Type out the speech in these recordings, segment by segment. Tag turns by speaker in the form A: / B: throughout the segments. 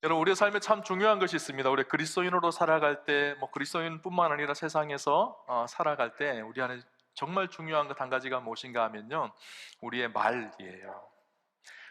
A: 여러분, 우리의 삶에 참 중요한 것이 있습니다. 우리 그리스도인으로 살아갈 때, 그리스도인뿐만 아니라 세상에서 살아갈 때 우리 안에 정말 중요한 것 한 가지가 무엇인가 하면요, 우리의 말이에요.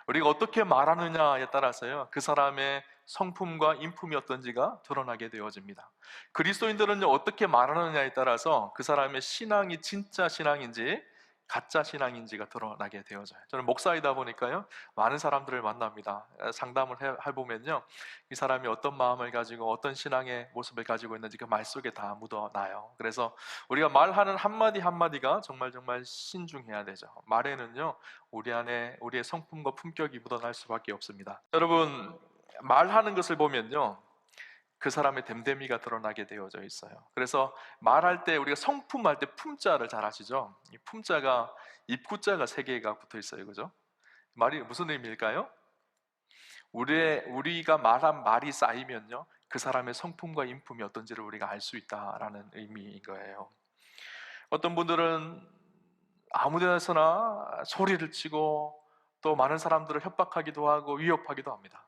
A: 우리가 어떻게 말하느냐에 따라서요, 그 사람의 성품과 인품이 어떤지가 드러나게 되어집니다. 그리스도인들은요, 어떻게 말하느냐에 따라서 그 사람의 신앙이 진짜 신앙인지 가짜 신앙인지가 드러나게 되어져요. 저는 목사이다 보니까요, 많은 사람들을 만납니다. 상담을 해보면요, 이 사람이 어떤 마음을 가지고 어떤 신앙의 모습을 가지고 있는지 그 말 속에 다 묻어나요. 그래서 우리가 말하는 한마디 한마디가 정말 정말 신중해야 되죠. 말에는요, 우리 안에 우리의 성품과 품격이 묻어날 수밖에 없습니다. 여러분, 말하는 것을 보면요, 그 사람의 됨됨이가 드러나게 되어져 있어요. 그래서 말할 때 우리가 성품할 때 품자를 잘 아시죠? 이 품자가 입구자가 세 개가 붙어 있어요, 그죠? 말이 무슨 의미일까요? 우리가 말한 말이 쌓이면요, 그 사람의 성품과 인품이 어떤지를 우리가 알 수 있다라는 의미인 거예요. 어떤 분들은 아무 데서나 소리를 치고 또 많은 사람들을 협박하기도 하고 위협하기도 합니다.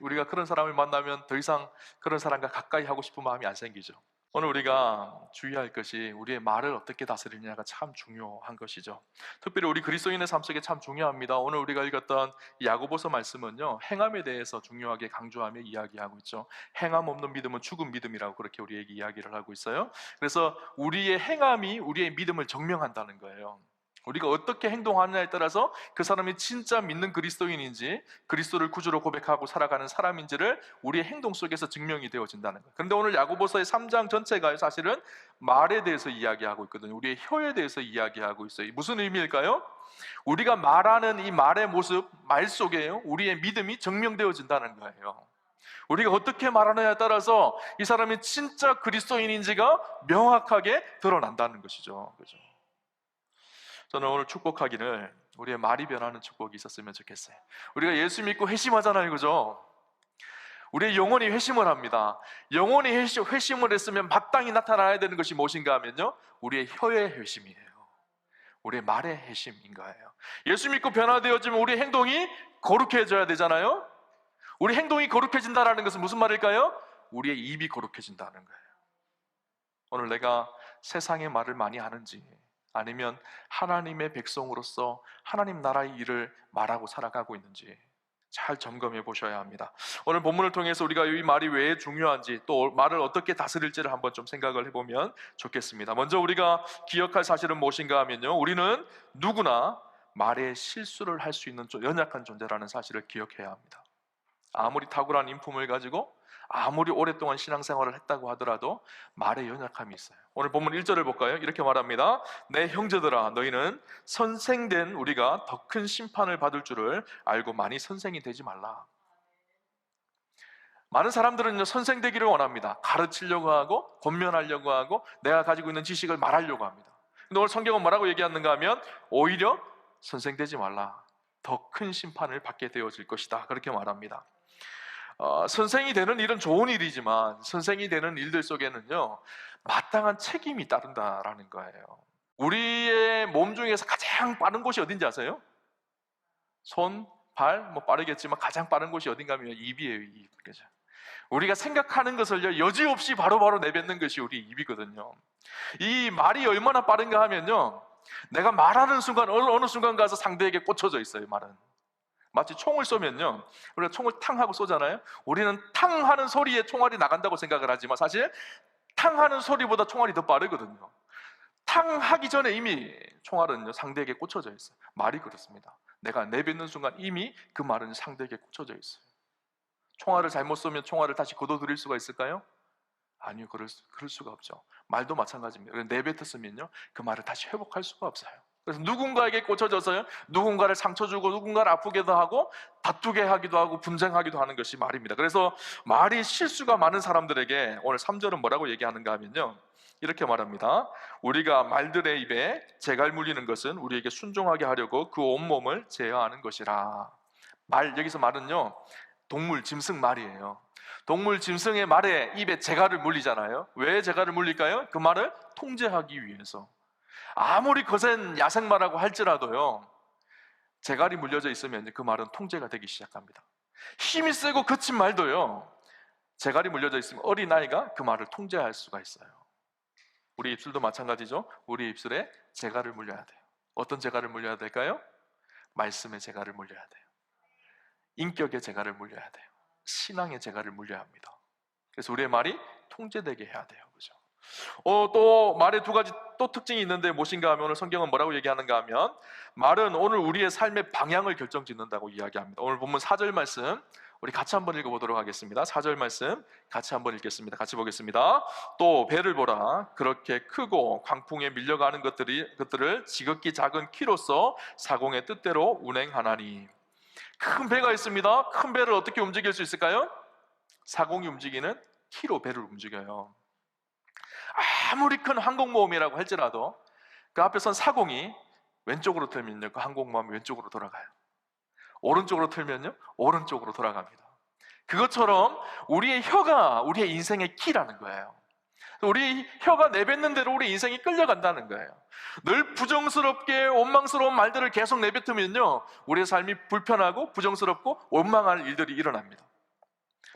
A: 우리가 그런 사람을 만나면 더 이상 그런 사람과 가까이 하고 싶은 마음이 안 생기죠. 오늘 우리가 주의할 것이 우리의 말을 어떻게 다스리느냐가 참 중요한 것이죠. 특별히 우리 그리스도인의 삶 속에 참 중요합니다. 오늘 우리가 읽었던 야고보서 말씀은요, 행함에 대해서 중요하게 강조하며 이야기하고 있죠. 행함 없는 믿음은 죽은 믿음이라고 그렇게 우리에게 이야기를 하고 있어요. 그래서 우리의 행함이 우리의 믿음을 증명한다는 거예요. 우리가 어떻게 행동하느냐에 따라서 그 사람이 진짜 믿는 그리스도인인지, 그리스도를 구주로 고백하고 살아가는 사람인지를 우리의 행동 속에서 증명이 되어진다는 거예요. 그런데 오늘 야고보서의 3장 전체가 사실은 말에 대해서 이야기하고 있거든요. 우리의 혀에 대해서 이야기하고 있어요. 무슨 의미일까요? 우리가 말하는 이 말의 모습, 말 속에요, 우리의 믿음이 증명되어진다는 거예요. 우리가 어떻게 말하느냐에 따라서 이 사람이 진짜 그리스도인인지가 명확하게 드러난다는 것이죠. 그죠? 저는 오늘 축복하기를 우리의 말이 변하는 축복이 있었으면 좋겠어요. 우리가 예수 믿고 회심하잖아요, 그죠? 우리의 영혼이 회심을 합니다. 영혼이 회심을 했으면 마땅히 나타나야 되는 것이 무엇인가 하면요, 우리의 혀의 회심이에요. 우리의 말의 회심인 거예요. 예수 믿고 변화되어지면 우리의 행동이 거룩해져야 되잖아요. 우리 행동이 거룩해진다는 것은 무슨 말일까요? 우리의 입이 거룩해진다는 거예요. 오늘 내가 세상의 말을 많이 하는지, 아니면 하나님의 백성으로서 하나님 나라의 일을 말하고 살아가고 있는지 잘 점검해 보셔야 합니다. 오늘 본문을 통해서 우리가 이 말이 왜 중요한지, 또 말을 어떻게 다스릴지를 한번 좀 생각을 해보면 좋겠습니다. 먼저 우리가 기억할 사실은 무엇인가 하면요, 우리는 누구나 말에 실수를 할 수 있는 연약한 존재라는 사실을 기억해야 합니다. 아무리 탁월한 인품을 가지고 아무리 오랫동안 신앙생활을 했다고 하더라도 말에 연약함이 있어요. 오늘 본문 1절을 볼까요? 이렇게 말합니다. 내 형제들아, 너희는 선생된 우리가 더 큰 심판을 받을 줄을 알고 많이 선생이 되지 말라. 많은 사람들은 선생되기를 원합니다. 가르치려고 하고 권면하려고 하고 내가 가지고 있는 지식을 말하려고 합니다. 근데 오늘 성경은 뭐라고 얘기하는가 하면 오히려 선생되지 말라, 더 큰 심판을 받게 되어질 것이다, 그렇게 말합니다. 선생이 되는 일은 좋은 일이지만 선생이 되는 일들 속에는요, 마땅한 책임이 따른다라는 거예요. 우리의 몸 중에서 가장 빠른 곳이 어딘지 아세요? 손, 발, 빠르겠지만 가장 빠른 곳이 어딘가 하면 입이에요, 입. 그죠? 우리가 생각하는 것을 여지없이 바로바로 내뱉는 것이 우리 입이거든요. 이 말이 얼마나 빠른가 하면요, 내가 말하는 순간 어느 순간 가서 상대에게 꽂혀져 있어요, 말은. 마치 총을 쏘면요, 우리가 총을 탕 하고 쏘잖아요. 우리는 탕 하는 소리에 총알이 나간다고 생각을 하지만 사실 탕 하는 소리보다 총알이 더 빠르거든요. 탕 하기 전에 이미 총알은 상대에게 꽂혀져 있어요. 말이 그렇습니다. 내가 내뱉는 순간 이미 그 말은 상대에게 꽂혀져 있어요. 총알을 잘못 쏘면 총알을 다시 걷어들일 수가 있을까요? 아니요, 그럴 수가 없죠. 말도 마찬가지입니다. 내뱉었으면요, 그 말을 다시 회복할 수가 없어요. 그래서 누군가에게 꽂혀져서요, 누군가를 상처 주고 누군가를 아프게도 하고 다투게 하기도 하고 분쟁하기도 하는 것이 말입니다. 그래서 말이 실수가 많은 사람들에게 오늘 3절은 뭐라고 얘기하는가 하면요, 이렇게 말합니다. 우리가 말들의 입에 재갈 물리는 것은 우리에게 순종하게 하려고 그 온몸을 제어하는 것이라. 여기서 말은요, 동물, 짐승 말이에요. 동물, 짐승의 말에 입에 재갈을 물리잖아요. 왜 재갈을 물릴까요? 그 말을 통제하기 위해서. 아무리 거센 야생마라고 할지라도요, 재갈이 물려져 있으면 그 말은 통제가 되기 시작합니다. 힘이 세고 거친 말도요, 재갈이 물려져 있으면 어린아이가 그 말을 통제할 수가 있어요. 우리 입술도 마찬가지죠. 우리 입술에 재갈을 물려야 돼요. 어떤 재갈을 물려야 될까요? 말씀의 재갈을 물려야 돼요. 인격의 재갈을 물려야 돼요. 신앙의 재갈을 물려야 합니다. 그래서 우리의 말이 통제되게 해야 돼요. 그죠? 또 말의 두 가지 또 특징이 있는데 무엇인가 하면, 오늘 성경은 뭐라고 얘기하는가 하면, 말은 오늘 우리의 삶의 방향을 결정짓는다고 이야기합니다. 오늘 본문 4절 말씀 우리 같이 한번 읽어보도록 하겠습니다. 4절 말씀 같이 한번 읽겠습니다. 같이 보겠습니다. 또 배를 보라. 그렇게 크고 광풍에 밀려가는 것들을 지극히 작은 키로서 사공의 뜻대로 운행하나니. 큰 배가 있습니다. 큰 배를 어떻게 움직일 수 있을까요? 사공이 움직이는 키로 배를 움직여요. 아무리 큰 항공모함이라고 할지라도 그 앞에 선 사공이 왼쪽으로 틀면요, 그 항공모함이 왼쪽으로 돌아가요. 오른쪽으로 틀면요, 오른쪽으로 돌아갑니다. 그것처럼 우리의 혀가 우리의 인생의 키라는 거예요. 우리 혀가 내뱉는 대로 우리 인생이 끌려간다는 거예요. 늘 부정스럽게 원망스러운 말들을 계속 내뱉으면요, 우리의 삶이 불편하고 부정스럽고 원망할 일들이 일어납니다.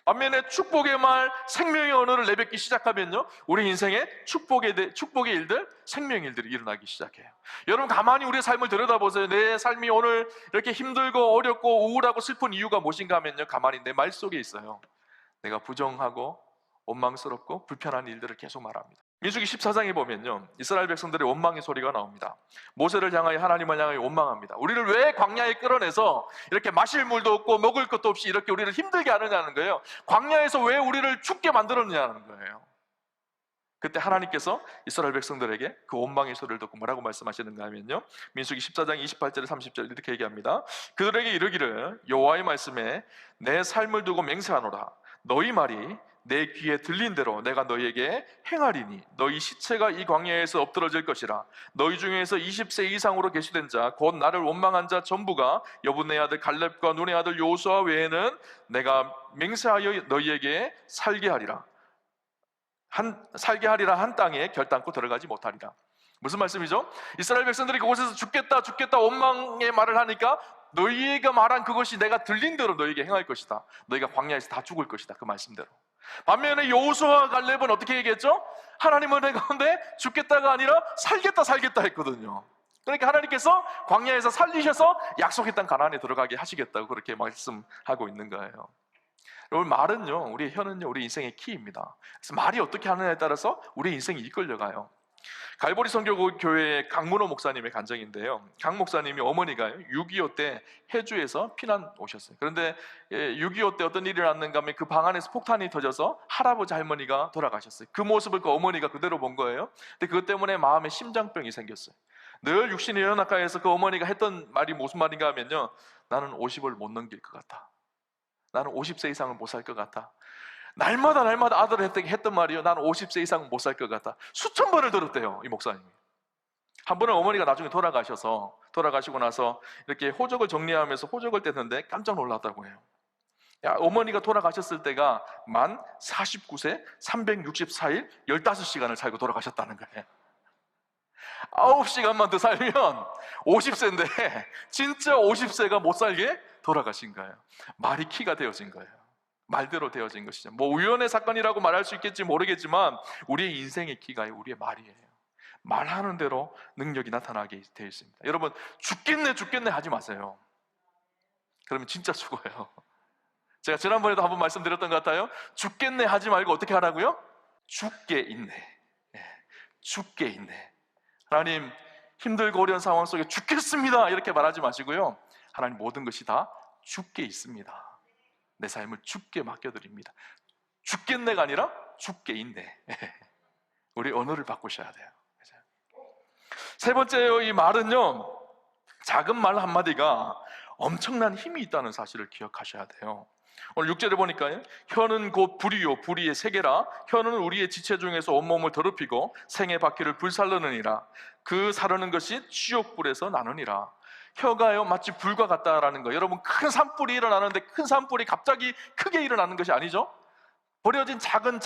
A: 반면에 축복의 말, 생명의 언어를 내뱉기 시작하면요, 우리 인생에 축복의 일들, 생명의 일들이 일어나기 시작해요. 여러분, 가만히 우리의 삶을 들여다보세요. 내 삶이 오늘 이렇게 힘들고 어렵고 우울하고 슬픈 이유가 무엇인가 하면요, 가만히 내 말 속에 있어요. 내가 부정하고 원망스럽고 불편한 일들을 계속 말합니다. 민수기 14장에 보면요, 이스라엘 백성들의 원망의 소리가 나옵니다. 모세를 향하여, 하나님을 향하여 원망합니다. 우리를 왜 광야에 끌어내서 이렇게 마실 물도 없고 먹을 것도 없이 이렇게 우리를 힘들게 하느냐는 거예요. 광야에서 왜 우리를 죽게 만들었느냐는 거예요. 그때 하나님께서 이스라엘 백성들에게 그 원망의 소리를 듣고 뭐라고 말씀하시는가 하면요, 민수기 14장 28절 30절 이렇게 얘기합니다. 그들에게 이르기를, 여호와의 말씀에 내 삶을 두고 맹세하노라. 너희 말이 내 귀에 들린 대로 내가 너희에게 행하리니 너희 시체가 이 광야에서 엎드러질 것이라. 너희 중에서 20세 이상으로 계시된 자, 곧 나를 원망한 자 전부가 여분의 아들 갈렙과 눈의 아들 여호수아 외에는 내가 맹세하여 너희에게 살게 하리라 한 땅에 결단코 들어가지 못하리라. 무슨 말씀이죠? 이스라엘 백성들이 그곳에서 죽겠다 원망의 말을 하니까, 너희가 말한 그것이 내가 들린 대로 너희에게 행할 것이다. 너희가 광야에서 다 죽을 것이다. 그 말씀대로. 반면에 여호수아와 갈렙은 어떻게 얘기했죠? 하나님은 내 가운데 죽겠다가 아니라 살겠다 했거든요. 그러니까 하나님께서 광야에서 살리셔서 약속의 땅 가나안에 들어가게 하시겠다고 그렇게 말씀하고 있는 거예요. 여러분, 말은요, 우리 혀는요, 우리 인생의 키입니다. 그래서 말이 어떻게 하느냐에 따라서 우리 인생이 이끌려가요. 갈보리 선교교회의 강문호 목사님의 간증인데요, 강 목사님이 어머니가 6.25 때 해주에서 피난 오셨어요. 그런데 6.25 때 어떤 일이 일어났는가 하면, 그 방 안에서 폭탄이 터져서 할아버지 할머니가 돌아가셨어요. 그 모습을 그 어머니가 그대로 본 거예요. 근데 그것 때문에 마음에 심장병이 생겼어요. 늘 육신의 연약가에서 그 어머니가 했던 말이 무슨 말인가 하면요, 나는 50을 못 넘길 것 같아. 나는 50세 이상은 못 살 것 같아. 날마다 아들을 했던 말이요, 나는 50세 이상은 못 살 것 같아. 수천 번을 들었대요, 이 목사님이. 한 번은 어머니가 나중에 돌아가시고 나서 이렇게 호적을 정리하면서 호적을 떼는데 깜짝 놀랐다고 해요. 어머니가 돌아가셨을 때가 만 49세 364일 15시간을 살고 돌아가셨다는 거예요. 9시간만 더 살면 50세인데 진짜 50세가 못 살게 돌아가신 거예요. 말이 키가 되어진 거예요. 말대로 되어진 것이죠. 뭐 우연의 사건이라고 말할 수 있겠지 모르겠지만, 우리의 인생의 키가 우리의 말이에요. 말하는 대로 능력이 나타나게 되어 있습니다. 여러분, 죽겠네 하지 마세요. 그러면 진짜 죽어요. 제가 지난번에도 한번 말씀드렸던 것 같아요. 죽겠네 하지 말고 어떻게 하라고요? 죽게 있네. 죽게 있네. 하나님, 힘들고 어려운 상황 속에 죽겠습니다 이렇게 말하지 마시고요, 하나님, 모든 것이 다 죽게 있습니다. 내 삶을 죽게 맡겨드립니다. 죽겠네가 아니라 죽게 있네. 우리 언어를 바꾸셔야 돼요. 세 번째요, 이 말은요, 작은 말 한마디가 엄청난 힘이 있다는 사실을 기억하셔야 돼요. 오늘 6절에 보니까요, 혀는 곧 불이요 불의의 세계라. 혀는 우리의 지체 중에서 온몸을 더럽히고 생의 바퀴를 불살르느니라. 그 사르는 것이 지옥불에서 나느니라. 혀가요, 마치 불과 같다라는 거예요. 여러분, 큰 산불이 일어나는데 큰 산불이 갑자기 크게 일어나는 것이 아니죠. 버려진 작은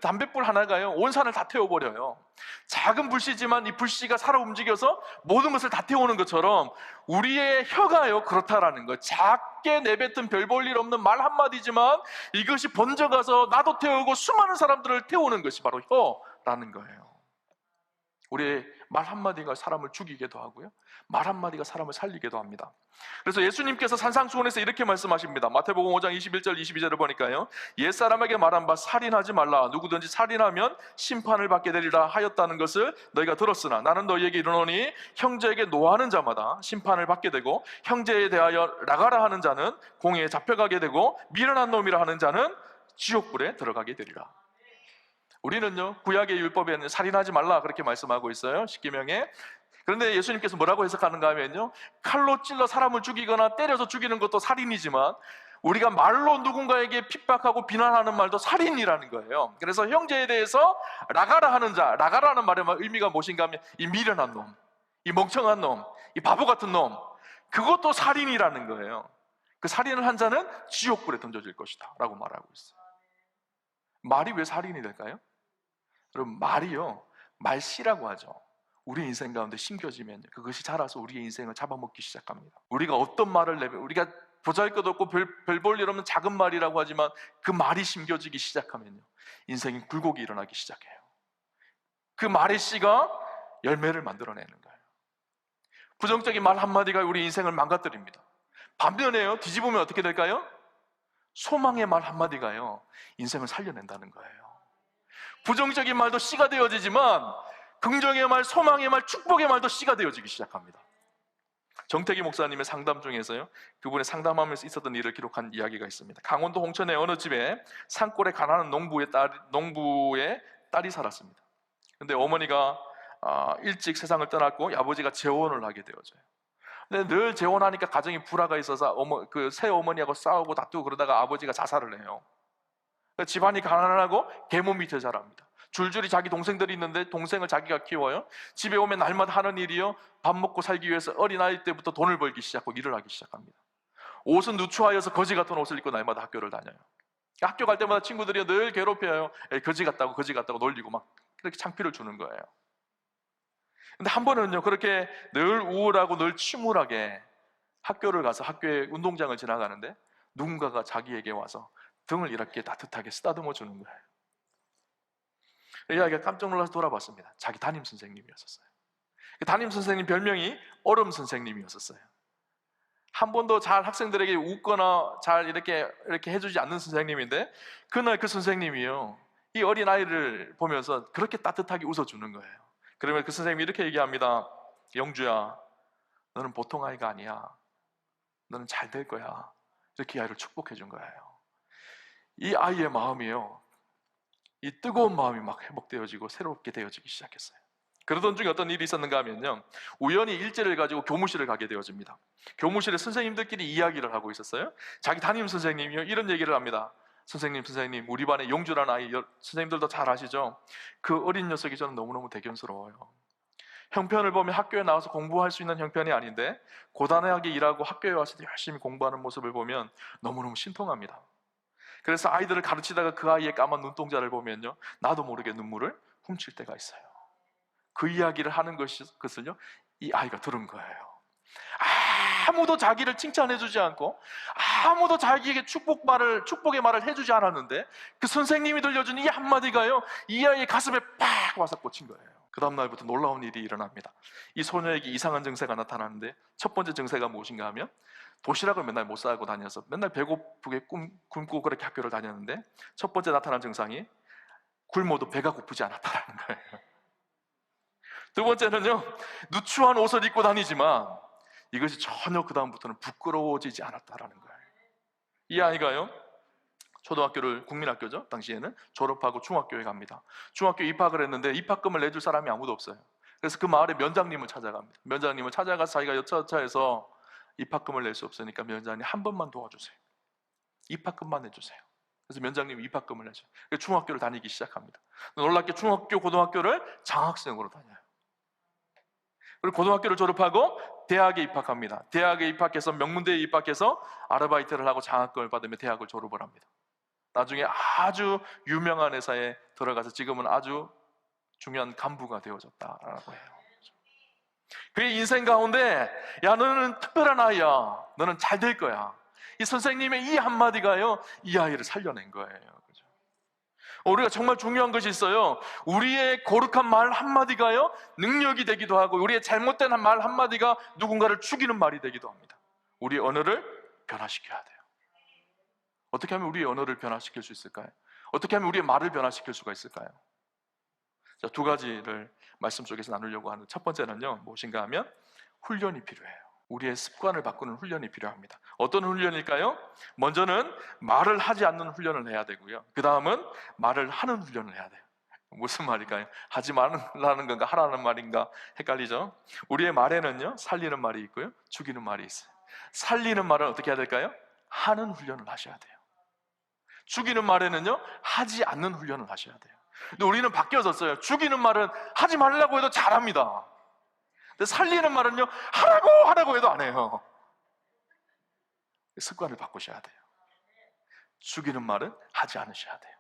A: 담뱃불 하나가요, 온 산을 다 태워버려요. 작은 불씨지만 이 불씨가 살아 움직여서 모든 것을 다 태우는 것처럼 우리의 혀가요, 그렇다라는 거예요. 밖에 내뱉은 별 볼 일 없는 말 한마디지만 이것이 번져가서 나도 태우고 수많은 사람들을 태우는 것이 바로 혀라는 거예요. 우리의 말 한마디가 사람을 죽이기도 하고요, 말 한마디가 사람을 살리기도 합니다. 그래서 예수님께서 산상수훈에서 이렇게 말씀하십니다. 마태복음 5장 21절 22절을 보니까요, 옛사람에게 말한 바 살인하지 말라, 누구든지 살인하면 심판을 받게 되리라 하였다는 것을 너희가 들었으나 나는 너희에게 이르노니 형제에게 노하는 자마다 심판을 받게 되고 형제에 대하여 나가라 하는 자는 공회에 잡혀가게 되고 미련한 놈이라 하는 자는 지옥불에 들어가게 되리라. 우리는요, 구약의 율법에는 살인하지 말라 그렇게 말씀하고 있어요, 십계명에. 그런데 예수님께서 뭐라고 해석하는가 하면요, 칼로 찔러 사람을 죽이거나 때려서 죽이는 것도 살인이지만 우리가 말로 누군가에게 핍박하고 비난하는 말도 살인이라는 거예요. 그래서 형제에 대해서 나가라 하는 자, 나가라는 말의 의미가 무엇인가 하면 이 미련한 놈, 이 멍청한 놈, 이 바보 같은 놈, 그것도 살인이라는 거예요. 그 살인을 한 자는 지옥불에 던져질 것이다 라고 말하고 있어요. 말이 왜 살인이 될까요? 여러분, 말이요, 말씨라고 하죠. 우리 인생 가운데 심겨지면 그것이 자라서 우리의 인생을 잡아먹기 시작합니다. 우리가 어떤 말을 내면, 우리가 보잘것없고 별 볼 일 없는 작은 말이라고 하지만 그 말이 심겨지기 시작하면요, 인생이 굴곡이 일어나기 시작해요. 그 말의 씨가 열매를 만들어내는 거예요. 부정적인 말 한마디가 우리 인생을 망가뜨립니다. 반면에요, 뒤집으면 어떻게 될까요? 소망의 말 한마디가요, 인생을 살려낸다는 거예요. 부정적인 말도 씨가 되어지지만 긍정의 말, 소망의 말, 축복의 말도 씨가 되어지기 시작합니다. 정태기 목사님의 상담 중에서요, 그분의 상담하면서 있었던 일을 기록한 이야기가 있습니다. 강원도 홍천의 어느 집에 산골에 가난한 농부의 딸이 살았습니다. 그런데 어머니가 일찍 세상을 떠났고 아버지가 재혼을 하게 되어져요. 근데 늘 재혼하니까 가정이 불화가 있어서 그 새 어머니하고 싸우고 다투고 그러다가 아버지가 자살을 해요. 집안이 가난하고 계모 밑에 자랍니다. 줄줄이 자기 동생들이 있는데 동생을 자기가 키워요. 집에 오면 날마다 하는 일이요, 밥 먹고 살기 위해서 어린아이 때부터 돈을 벌기 시작하고 일을 하기 시작합니다. 옷은 누추하여서 거지 같은 옷을 입고 날마다 학교를 다녀요. 학교 갈 때마다 친구들이 늘 괴롭혀요. 거지 같다고 놀리고 막 그렇게 창피를 주는 거예요. 근데 한 번은요, 그렇게 늘 우울하고 늘 침울하게 학교를 가서 학교에 운동장을 지나가는데 누군가가 자기에게 와서 등을 이렇게 따뜻하게 쓰다듬어 주는 거예요. 이 아이가 깜짝 놀라서 돌아봤습니다. 자기 담임 선생님이었어요. 그 담임 선생님 별명이 얼음 선생님이었어요. 한 번도 잘 학생들에게 웃거나 잘 이렇게 해주지 않는 선생님인데 그날 그 선생님이요, 이 어린 아이를 보면서 그렇게 따뜻하게 웃어주는 거예요. 그러면 그 선생님이 이렇게 얘기합니다. 영주야, 너는 보통 아이가 아니야. 너는 잘 될 거야. 이렇게 이 아이를 축복해 준 거예요. 이 아이의 마음이요, 이 뜨거운 마음이 막 회복되어지고 새롭게 되어지기 시작했어요. 그러던 중에 어떤 일이 있었는가 하면요, 우연히 일제를 가지고 교무실을 가게 되어집니다. 교무실에 선생님들끼리 이야기를 하고 있었어요. 자기 담임 선생님이요, 이런 얘기를 합니다. 선생님, 우리 반에 용주라는 아이, 선생님들도 잘 아시죠? 그 어린 녀석이 저는 너무너무 대견스러워요. 형편을 보면 학교에 나와서 공부할 수 있는 형편이 아닌데 고단하게 일하고 학교에 와서 열심히 공부하는 모습을 보면 너무너무 신통합니다. 그래서 아이들을 가르치다가 그 아이의 까만 눈동자를 보면요, 나도 모르게 눈물을 훔칠 때가 있어요. 그 이야기를 하는 것을요, 이 아이가 들은 거예요. 아무도 자기를 칭찬해주지 않고 아무도 자기에게 축복의 말을 해주지 않았는데 그 선생님이 들려준 이 한마디가요, 이 아이의 가슴에 팍 와서 꽂힌 거예요. 그 다음 날부터 놀라운 일이 일어납니다. 이 소녀에게 이상한 증세가 나타나는데 첫 번째 증세가 무엇인가 하면 도시락을 맨날 못 싸고 다녀서 맨날 배고프게 굶고 그렇게 학교를 다녔는데 첫 번째 나타난 증상이 굶어도 배가 고프지 않았다는 거예요. 두 번째는요, 누추한 옷을 입고 다니지만 이것이 전혀 그 다음부터는 부끄러워지지 않았다라는 거예요. 이 아이가요, 초등학교를, 국민학교죠, 당시에는 졸업하고 중학교에 갑니다. 중학교 입학을 했는데 입학금을 내줄 사람이 아무도 없어요. 그래서 그 마을의 면장님을 찾아갑니다. 면장님을 찾아가서 자기가 여차여차해서 입학금을 낼 수 없으니까 면장님 한 번만 도와주세요. 입학금만 내주세요. 그래서 면장님이 입학금을 내줘요. 중학교를 다니기 시작합니다. 놀랍게 중학교, 고등학교를 장학생으로 다녀요. 그리고 고등학교를 졸업하고 대학에 입학합니다. 대학에 입학해서 명문대에 입학해서 아르바이트를 하고 장학금을 받으며 대학을 졸업을 합니다. 나중에 아주 유명한 회사에 들어가서 지금은 아주 중요한 간부가 되어졌다라고 해요. 그의 인생 가운데, 야, 너는 특별한 아이야, 너는 잘 될 거야, 이 선생님의 이 한마디가요, 이 아이를 살려낸 거예요. 그죠? 우리가 정말 중요한 것이 있어요. 우리의 거룩한 말 한마디가요, 능력이 되기도 하고, 우리의 잘못된 말 한마디가 누군가를 죽이는 말이 되기도 합니다. 우리의 언어를 변화시켜야 돼요. 어떻게 하면 우리의 언어를 변화시킬 수 있을까요? 어떻게 하면 우리의 말을 변화시킬 수가 있을까요? 자, 두 가지를 말씀 속에서 나누려고 하는 첫 번째는요, 무엇인가 하면 훈련이 필요해요. 우리의 습관을 바꾸는 훈련이 필요합니다. 어떤 훈련일까요? 먼저는 말을 하지 않는 훈련을 해야 되고요, 그 다음은 말을 하는 훈련을 해야 돼요. 무슨 말일까요? 하지 말라는 건가 하라는 말인가 헷갈리죠? 우리의 말에는요, 살리는 말이 있고요, 죽이는 말이 있어요. 살리는 말은 어떻게 해야 될까요? 하는 훈련을 하셔야 돼요. 죽이는 말에는요, 하지 않는 훈련을 하셔야 돼요. 근데 우리는 바뀌어졌어요. 죽이는 말은 하지 말라고 해도 잘합니다. 근데 살리는 말은요, 하라고 해도 안 해요. 습관을 바꾸셔야 돼요. 죽이는 말은 하지 않으셔야 돼요.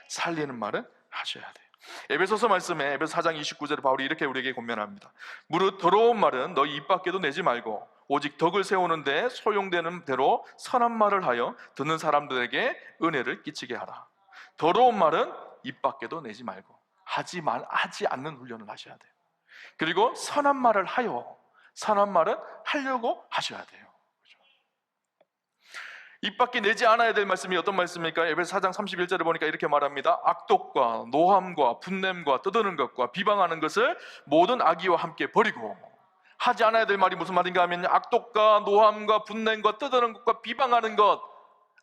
A: 살리는 말은 하셔야 돼요. 에베소서 말씀에 에베소 4장 29절에 바울이 이렇게 우리에게 권면합니다. 무릇 더러운 말은 너희 입 밖에도 내지 말고 오직 덕을 세우는 데 소용되는 대로 선한 말을 하여 듣는 사람들에게 은혜를 끼치게 하라. 더러운 말은 입 밖에도 내지 말고 하지 않는 훈련을 하셔야 돼요. 그리고 선한 말을 하여, 선한 말은 하려고 하셔야 돼요. 입 밖에 내지 않아야 될 말씀이 어떤 말씀입니까? 에베소 4장 31절에 보니까 이렇게 말합니다. 악독과 노함과 분냄과 떠드는 것과 비방하는 것을 모든 악의와 함께 버리고. 하지 않아야 될 말이 무슨 말인가 하면 악독과 노함과 분냄과 떠드는 것과 비방하는 것,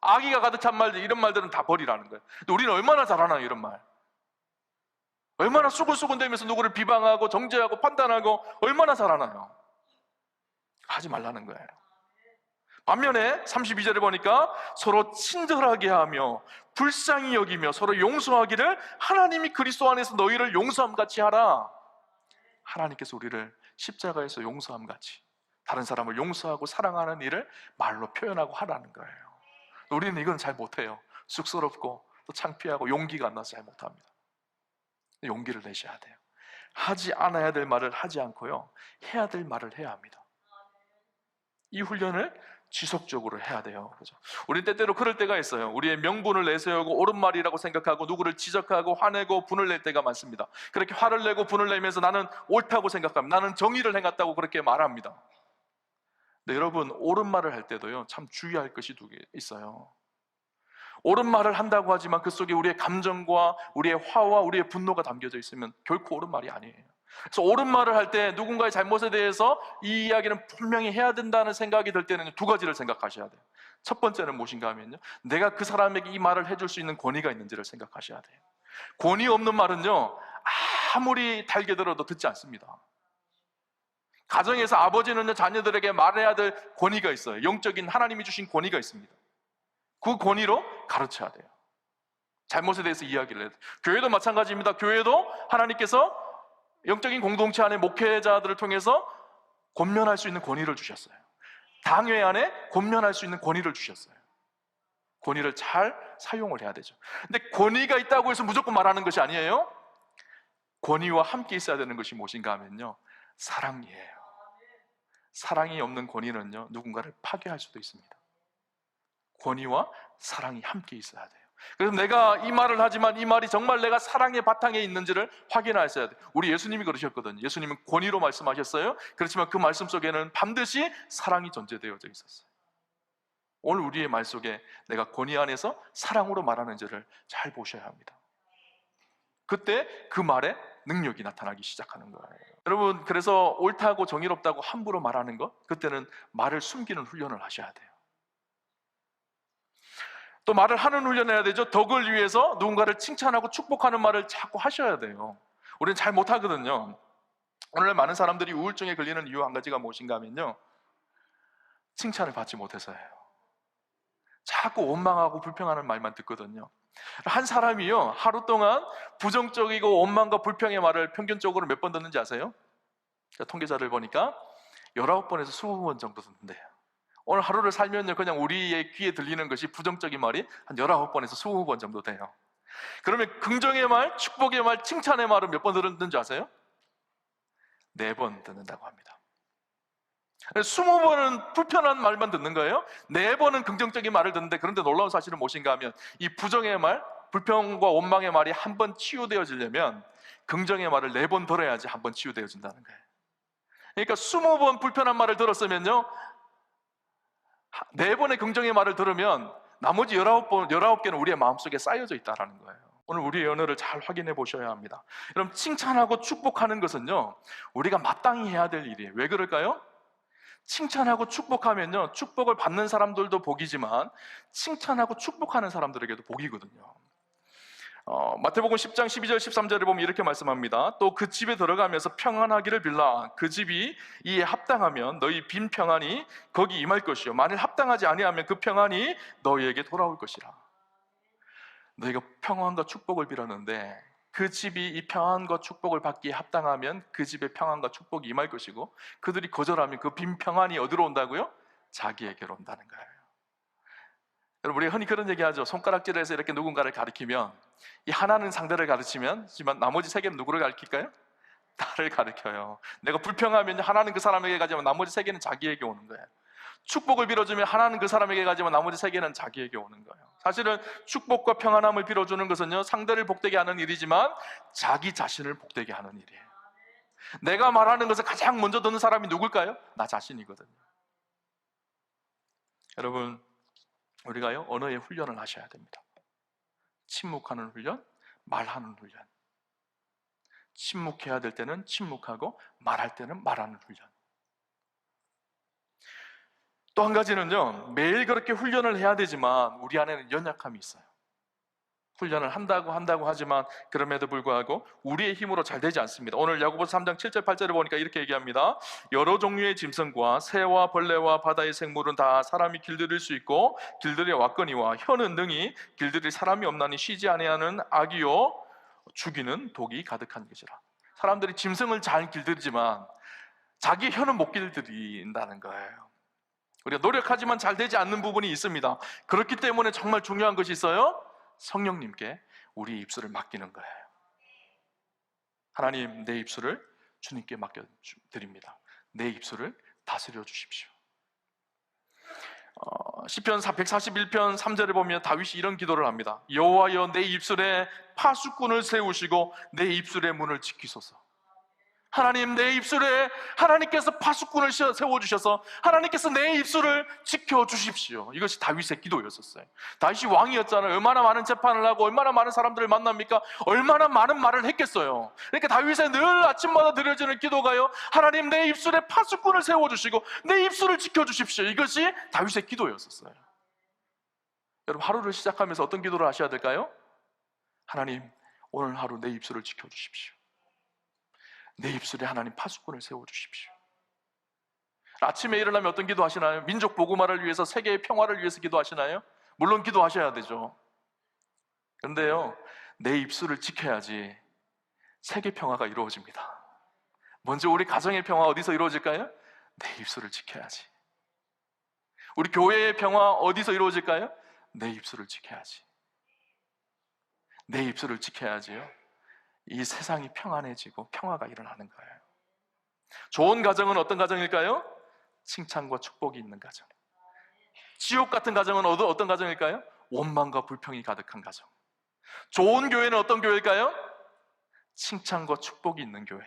A: 악의가 가득 찬 말들, 이런 말들은 다 버리라는 거예요. 근데 우리는 얼마나 잘하나요, 이런 말? 얼마나 수근수근대면서 누구를 비방하고 정죄하고 판단하고 얼마나 잘하나요? 하지 말라는 거예요. 반면에 32절에 보니까 서로 친절하게 하며 불쌍히 여기며 서로 용서하기를 하나님이 그리스도 안에서 너희를 용서함 같이 하라. 하나님께서 우리를 십자가에서 용서함 같이 다른 사람을 용서하고 사랑하는 일을 말로 표현하고 하라는 거예요. 우리는 이건 잘 못해요. 쑥스럽고 또 창피하고 용기가 안 나서 잘 못합니다. 용기를 내셔야 돼요. 하지 않아야 될 말을 하지 않고요, 해야 될 말을 해야 합니다. 이 훈련을 지속적으로 해야 돼요. 그죠? 우리는 때때로 그럴 때가 있어요. 우리의 명분을 내세우고 옳은 말이라고 생각하고 누구를 지적하고 화내고 분을 낼 때가 많습니다. 그렇게 화를 내고 분을 내면서 나는 옳다고 생각합니다. 나는 정의를 행했다고 그렇게 말합니다. 근데 여러분, 옳은 말을 할 때도요, 참 주의할 것이 두 개 있어요. 옳은 말을 한다고 하지만 그 속에 우리의 감정과 우리의 화와 우리의 분노가 담겨져 있으면 결코 옳은 말이 아니에요. 그래서 옳은 말을 할 때 누군가의 잘못에 대해서 이 이야기는 분명히 해야 된다는 생각이 들 때는 두 가지를 생각하셔야 돼요. 첫 번째는 무엇인가 하면요, 내가 그 사람에게 이 말을 해줄 수 있는 권위가 있는지를 생각하셔야 돼요. 권위 없는 말은요, 아무리 달게 들어도 듣지 않습니다. 가정에서 아버지는요, 자녀들에게 말해야 될 권위가 있어요. 영적인 하나님이 주신 권위가 있습니다. 그 권위로 가르쳐야 돼요. 잘못에 대해서 이야기를 해야 돼요. 교회도 마찬가지입니다. 교회도 하나님께서 영적인 공동체 안에 목회자들을 통해서 권면할 수 있는 권위를 주셨어요. 당회 안에 권면할 수 있는 권위를 주셨어요. 권위를 잘 사용을 해야 되죠. 근데 권위가 있다고 해서 무조건 말하는 것이 아니에요. 권위와 함께 있어야 되는 것이 무엇인가 하면요, 사랑이에요. 사랑이 없는 권위는요, 누군가를 파괴할 수도 있습니다. 권위와 사랑이 함께 있어야 돼요. 그래서 내가 이 말을 하지만 이 말이 정말 내가 사랑의 바탕에 있는지를 확인하셔야 돼요. 우리 예수님이 그러셨거든요. 예수님은 권위로 말씀하셨어요. 그렇지만 그 말씀 속에는 반드시 사랑이 존재되어져 있었어요. 오늘 우리의 말 속에 내가 권위 안에서 사랑으로 말하는지를 잘 보셔야 합니다. 그때 그 말에 능력이 나타나기 시작하는 거예요. 여러분, 그래서 옳다고 정의롭다고 함부로 말하는 것, 그때는 말을 숨기는 훈련을 하셔야 돼요. 또 말을 하는 훈련을 해야 되죠. 덕을 위해서 누군가를 칭찬하고 축복하는 말을 자꾸 하셔야 돼요. 우리는 잘 못하거든요. 오늘날 많은 사람들이 우울증에 걸리는 이유 한 가지가 무엇인가 하면요, 칭찬을 받지 못해서예요. 자꾸 원망하고 불평하는 말만 듣거든요. 한 사람이요, 하루 동안 부정적이고 원망과 불평의 말을 평균적으로 몇 번 듣는지 아세요? 통계자를 보니까 19번에서 20번 정도 듣는데요. 오늘 하루를 살면요, 그냥 우리의 귀에 들리는 것이 부정적인 말이 한 19번에서 20번 정도 돼요. 그러면 긍정의 말, 축복의 말, 칭찬의 말은 몇 번 듣는지 아세요? 4번 듣는다고 합니다. 20번은 불편한 말만 듣는 거예요. 4번은 긍정적인 말을 듣는데, 그런데 놀라운 사실은 무엇인가 하면 이 부정의 말, 불평과 원망의 말이 한 번 치유되어지려면 긍정의 말을 4번 들어야지 한 번 치유되어진다는 거예요. 그러니까 20번 불편한 말을 들었으면요, 4번의 긍정의 말을 들으면 나머지 19개는 우리의 마음속에 쌓여져 있다는 거예요. 오늘 우리의 언어를 잘 확인해 보셔야 합니다. 여러분, 칭찬하고 축복하는 것은요, 우리가 마땅히 해야 될 일이에요. 왜 그럴까요? 칭찬하고 축복하면요, 축복을 받는 사람들도 복이지만 칭찬하고 축복하는 사람들에게도 복이거든요. 마태복음 10장 12절 13절에 보면 이렇게 말씀합니다. 또 그 집에 들어가면서 평안하기를 빌라. 그 집이 이에 합당하면 너희 빈 평안이 거기 임할 것이요, 만일 합당하지 아니하면 그 평안이 너희에게 돌아올 것이라. 너희가 평안과 축복을 빌었는데 그 집이 이 평안과 축복을 받기에 합당하면 그 집에 평안과 축복이 임할 것이고, 그들이 거절하면 그 빈 평안이 어디로 온다고요? 자기에게로 온다는 거예요. 여러분, 우리가 흔히 그런 얘기하죠. 손가락질해서 이렇게 누군가를 가리키면 이 하나는 상대를 가르치면, 하지만 나머지 3개는 누구를 가리킬까요? 나를 가리켜요. 내가 불평하면 하나는 그 사람에게 가지만 나머지 3개는 자기에게 오는 거예요. 축복을 빌어주면 하나는 그 사람에게 가지만 나머지 3개는 자기에게 오는 거예요. 사실은 축복과 평안함을 빌어주는 것은요, 상대를 복되게 하는 일이지만 자기 자신을 복되게 하는 일이에요. 내가 말하는 것을 가장 먼저 듣는 사람이 누굴까요? 나 자신이거든요. 여러분, 우리가요, 언어의 훈련을 하셔야 됩니다. 침묵하는 훈련, 말하는 훈련. 침묵해야 될 때는 침묵하고 말할 때는 말하는 훈련. 또 한 가지는요, 매일 그렇게 훈련을 해야 되지만 우리 안에는 연약함이 있어요. 훈련을 한다고 하지만 그럼에도 불구하고 우리의 힘으로 잘 되지 않습니다. 오늘 야고보서 3장 7절 8절을 보니까 이렇게 얘기합니다. 여러 종류의 짐승과 새와 벌레와 바다의 생물은 다 사람이 길들일 수 있고 길들여 왔거니와 혀는 능히 길들일 사람이 없나니 쉬지 아니하는 악이요 죽이는 독이 가득한 것이라. 사람들이 짐승을 잘 길들이지만 자기 혀는 못 길들인다는 거예요. 우리가 노력하지만 잘 되지 않는 부분이 있습니다. 그렇기 때문에 정말 중요한 것이 있어요. 성령님께 우리 입술을 맡기는 거예요. 하나님, 내 입술을 주님께 맡겨드립니다. 내 입술을 다스려 주십시오. 시편 141편 3절에 보면 다윗이 이런 기도를 합니다. 여호와여, 내 입술에 파수꾼을 세우시고 내 입술의 문을 지키소서. 하나님, 내 입술에 하나님께서 파수꾼을 세워주셔서 하나님께서 내 입술을 지켜주십시오. 이것이 다윗의 기도였었어요. 다윗이 왕이었잖아요. 얼마나 많은 재판을 하고 얼마나 많은 사람들을 만납니까? 얼마나 많은 말을 했겠어요. 그러니까 다윗의 늘 아침마다 드려지는 기도가요, 하나님, 내 입술에 파수꾼을 세워주시고 내 입술을 지켜주십시오. 이것이 다윗의 기도였었어요. 여러분, 하루를 시작하면서 어떤 기도를 하셔야 될까요? 하나님, 오늘 하루 내 입술을 지켜주십시오. 내 입술에 하나님 파수꾼을 세워주십시오. 아침에 일어나면 어떤 기도 하시나요? 민족 복음화를 위해서, 세계의 평화를 위해서 기도하시나요? 물론 기도하셔야 되죠. 그런데요, 내 입술을 지켜야지 세계 평화가 이루어집니다. 먼저 우리 가정의 평화 어디서 이루어질까요? 내 입술을 지켜야지. 우리 교회의 평화 어디서 이루어질까요? 내 입술을 지켜야지. 내 입술을 지켜야지요, 이 세상이 평안해지고 평화가 일어나는 거예요. 좋은 가정은 어떤 가정일까요? 칭찬과 축복이 있는 가정. 지옥 같은 가정은 어떤 가정일까요? 원망과 불평이 가득한 가정. 좋은 교회는 어떤 교회일까요? 칭찬과 축복이 있는 교회.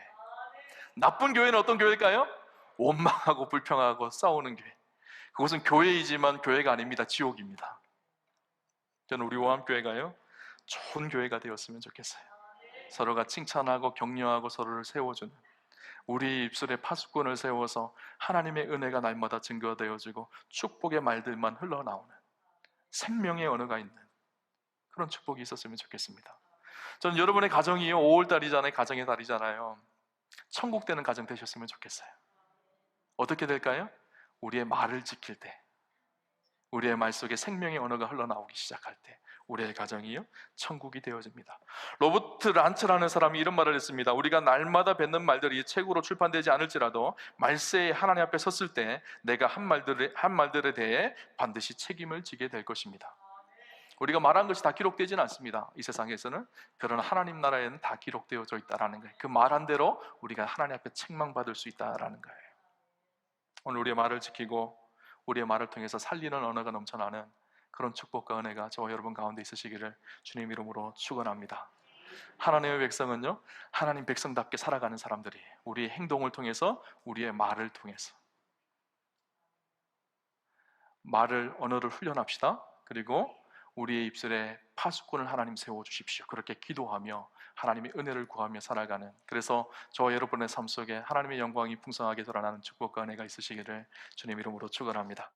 A: 나쁜 교회는 어떤 교회일까요? 원망하고 불평하고 싸우는 교회. 그것은 교회이지만 교회가 아닙니다. 지옥입니다. 저는 우리 오암교회가요, 좋은 교회가 되었으면 좋겠어요. 서로가 칭찬하고 격려하고 서로를 세워주는, 우리 입술에 파수꾼을 세워서 하나님의 은혜가 날마다 증거되어지고 축복의 말들만 흘러나오는 생명의 언어가 있는 그런 축복이 있었으면 좋겠습니다. 저는 여러분의 가정이요, 5월달이잖아요. 가정의 달이잖아요. 천국 되는 가정 되셨으면 좋겠어요. 어떻게 될까요? 우리의 말을 지킬 때, 우리의 말 속에 생명의 언어가 흘러나오기 시작할 때 우리의 가정이요, 천국이 되어집니다. 로버트 란츠라는 사람이 이런 말을 했습니다. 우리가 날마다 뱉는 말들이 책으로 출판되지 않을지라도 말세에 하나님 앞에 섰을 때 내가 한 말들에 대해 반드시 책임을 지게 될 것입니다. 우리가 말한 것이 다 기록되지는 않습니다. 이 세상에서는. 그러나 하나님 나라에는 다 기록되어져 있다는 거예요. 그 말한 대로 우리가 하나님 앞에 책망받을 수 있다는 거예요. 오늘 우리의 말을 지키고 우리의 말을 통해서 살리는 언어가 넘쳐나는 그런 축복과 은혜가 저와 여러분 가운데 있으시기를 주님 이름으로 축원합니다. 하나님의 백성은요, 하나님 백성답게 살아가는 사람들이 우리의 행동을 통해서, 우리의 말을 통해서 언어를 훈련합시다. 그리고 우리의 입술에 파수꾼을 하나님 세워주십시오. 그렇게 기도하며 하나님의 은혜를 구하며 살아가는, 그래서 저와 여러분의 삶 속에 하나님의 영광이 풍성하게 드러나는 축복과 은혜가 있으시기를 주님 이름으로 축원합니다.